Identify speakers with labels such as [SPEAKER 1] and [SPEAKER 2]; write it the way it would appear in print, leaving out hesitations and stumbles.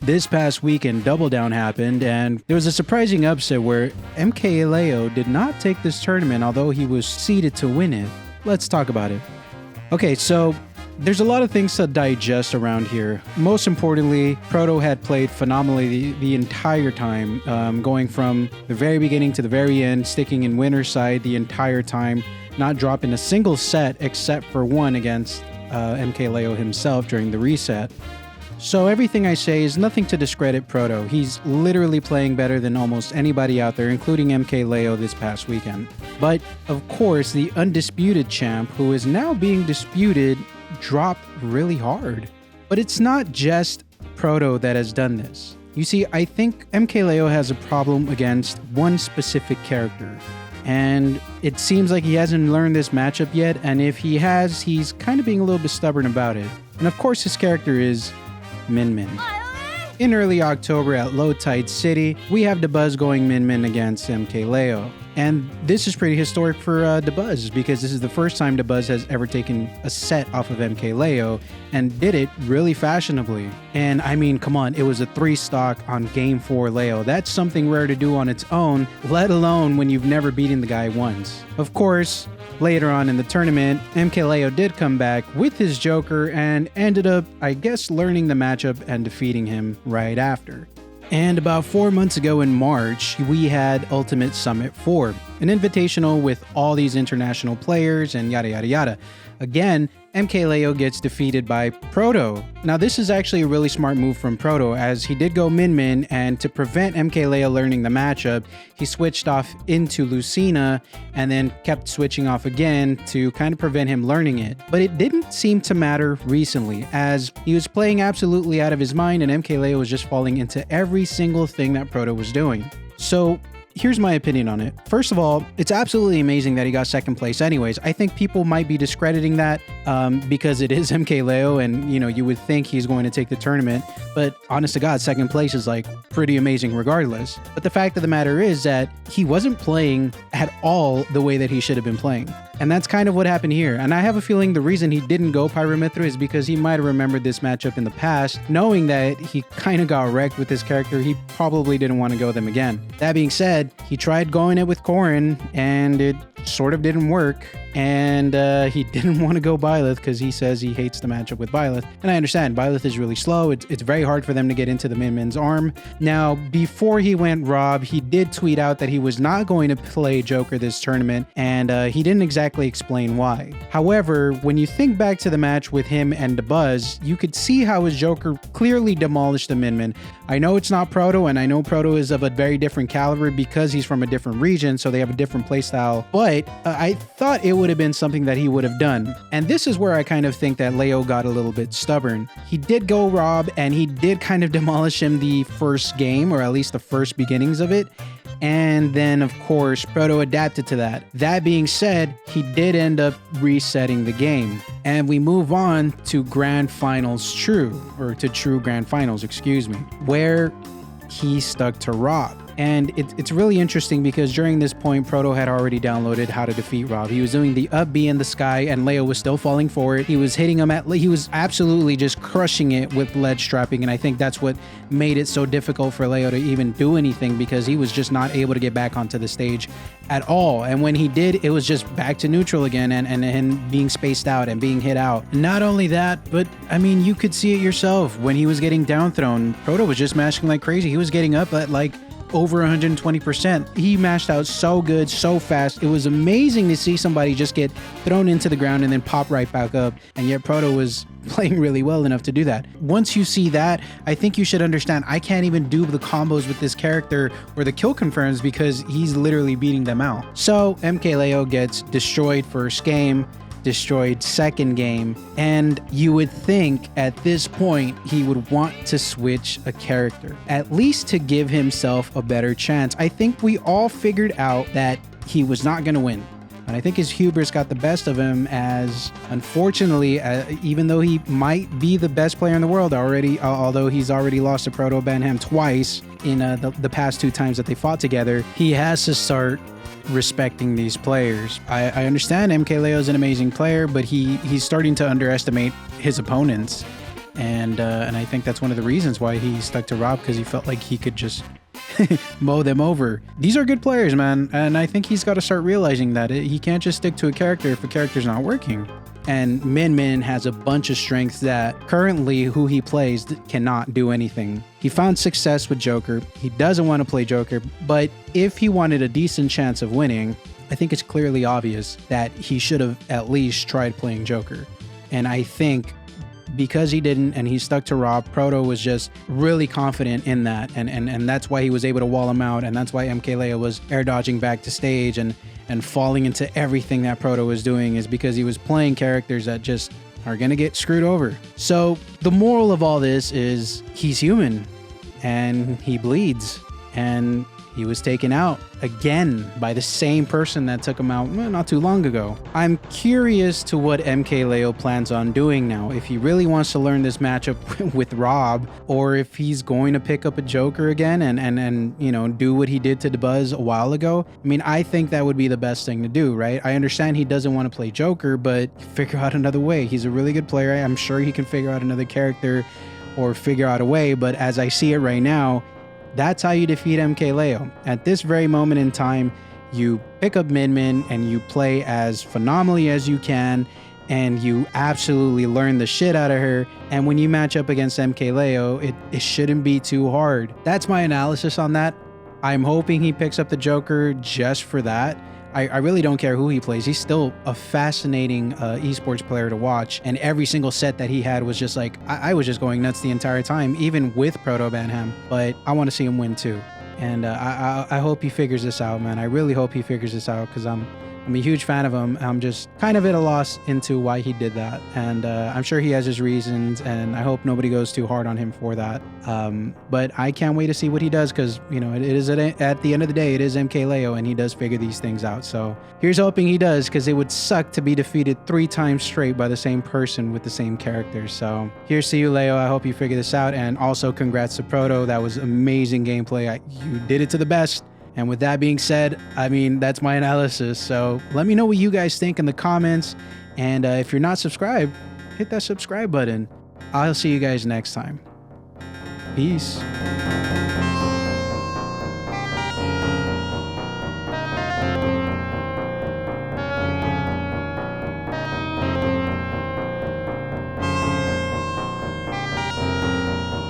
[SPEAKER 1] This past weekend, Double Down happened, and there was a surprising upset where Mkleo did not take this tournament, although he was seeded to win it. Let's talk about it. Okay, so there's a lot of things to digest around here. Most importantly, Proto had played phenomenally the entire time, going from the very beginning to the very end, sticking in winner's side the entire time, not dropping a single set except for one against Mkleo himself during the reset. So everything I say is nothing to discredit Proto. He's literally playing better than almost anybody out there, including Mkleo this past weekend. But of course, the undisputed champ, who is now being disputed, dropped really hard. But it's not just Proto that has done this. You see, I think Mkleo has a problem against one specific character. And it seems like he hasn't learned this matchup yet, and if he has, he's kind of being a little bit stubborn about it. And of course, his character is Min Min. In early October at Low Tide City, we have Dabuz going Min Min against Mkleo. And this is pretty historic for Dabuz because this is the first time Dabuz has ever taken a set off of Mkleo and did it really fashionably. And I mean, come on, it was a 3-stock on Game 4 Leo. That's something rare to do on its own, let alone when you've never beaten the guy once. Of course, later on in the tournament, Mkleo did come back with his Joker and ended up, I guess, learning the matchup and defeating him right after. And about 4 months ago in March, we had Ultimate Summit 4, an invitational with all these international players and yada yada yada. Again, Mkleo gets defeated by Proto. Now this is actually a really smart move from Proto, as he did go Min Min, and to prevent Mkleo learning the matchup, he switched off into Lucina and then kept switching off again to kind of prevent him learning it. But it didn't seem to matter recently, as he was playing absolutely out of his mind and Mkleo was just falling into every single thing that Proto was doing. So here's my opinion on it. First of all, it's absolutely amazing that he got second place anyways. I think people might be discrediting that because it is Mkleo and, you know, you would think he's going to take the tournament. But honest to God, second place is like pretty amazing regardless. But the fact of the matter is that he wasn't playing at all the way that he should have been playing. And that's kind of what happened here. And I have a feeling the reason he didn't go Pyramithra is because he might have remembered this matchup in the past, knowing that he kind of got wrecked with this character. He probably didn't want to go them again. That being said, he tried going it with Corrin and it sort of didn't work. And he didn't want to go Byleth because he says he hates the matchup with Byleth. And I understand, Byleth is really slow. It's very hard for them to get into the Min Min's arm. Now, before he went Rob, he did tweet out that he was not going to play Joker this tournament, and he didn't exactly explain why. However, when you think back to the match with him and Dabuz, you could see how his Joker clearly demolished the Min Min. I know it's not Proto, and I know Proto is of a very different caliber because he's from a different region, so they have a different playstyle, but I thought it would have been something that he would have done. And this is where I kind of think that Leo got a little bit stubborn. He did go Rob, and he did kind of demolish him the first game, or at least the first beginnings of it. And then, of course, Proto adapted to that. That being said, he did end up resetting the game. And we move on to Grand Finals True, or to True Grand Finals, excuse me, where he stuck to Rob. And it's really interesting because during this point, Proto had already downloaded how to defeat Rob. He was doing the up B in the sky and Leo was still falling for it. He was hitting him he was absolutely just crushing it with ledge strapping. And I think that's what made it so difficult for Leo to even do anything, because he was just not able to get back onto the stage at all. And when he did, it was just back to neutral again and being spaced out and being hit out. Not only that, but I mean, you could see it yourself when he was getting down thrown. Proto was just mashing like crazy. He was getting up at like over 120%. He mashed out so good, so fast. It was amazing to see somebody just get thrown into the ground and then pop right back up. And yet Proto was playing really well enough to do that. Once you see that, I think you should understand I can't even do the combos with this character or the kill confirms because he's literally beating them out. So Mkleo gets destroyed first game, destroyed second game, and you would think at this point he would want to switch a character, at least to give himself a better chance. I think we all figured out that he was not going to win. And I think his hubris got the best of him, as unfortunately, even though he might be the best player in the world already, although he's already lost to Protobanham twice in the past 2 times that they fought together, he has to start respecting these players. I understand Mkleo is an amazing player, but he's starting to underestimate his opponents. And I think that's one of the reasons why he stuck to Rob, because he felt like he could just mow them over. These are good players, man. And I think he's got to start realizing that he can't just stick to a character if a character's not working. And Min Min has a bunch of strengths that currently who he plays cannot do anything. He found success with Joker. He doesn't want to play Joker, but if he wanted a decent chance of winning, I think it's clearly obvious that he should have at least tried playing Joker. And I think because he didn't and he stuck to Rob, Proto was just really confident in that. And that's why he was able to wall him out. And that's why Mkleo was air dodging back to stage and falling into everything that Proto was doing, is because he was playing characters that just are going to get screwed over. So the moral of all this is he's human and he bleeds, and he was taken out again by the same person that took him out not too long ago. I'm curious to what Mkleo plans on doing now. If he really wants to learn this matchup with Rob, or if he's going to pick up a Joker again and you know, do what he did to Buzz a while ago. I mean, I think that would be the best thing to do, right? I understand he doesn't want to play Joker, but figure out another way. He's a really good player. I'm sure he can figure out another character or figure out a way, but as I see it right now, that's how you defeat Mkleo. At this very moment in time, you pick up Min Min and you play as phenomenally as you can, and you absolutely learn the shit out of her. And when you match up against Mkleo, it shouldn't be too hard. That's my analysis on that. I'm hoping he picks up the Joker just for that. I really don't care who he plays. He's still a fascinating esports player to watch. And every single set that he had was just like, I was just going nuts the entire time, even with Protobanham. But I want to see him win too. And I hope he figures this out, man. I really hope he figures this out, because I'm a huge fan of him. I'm just kind of at a loss into why he did that. And I'm sure he has his reasons, and I hope nobody goes too hard on him for that. But I can't wait to see what he does, because, you know, it is at the end of the day, it is Mkleo, and he does figure these things out. So here's hoping he does, because it would suck to be defeated 3 times straight by the same person with the same characters. So here's to you, Leo. I hope you figure this out. And also congrats to Proto. That was amazing gameplay. You did it to the best. And with that being said, I mean, that's my analysis. So let me know what you guys think in the comments. And if you're not subscribed, hit that subscribe button. I'll see you guys next time. Peace.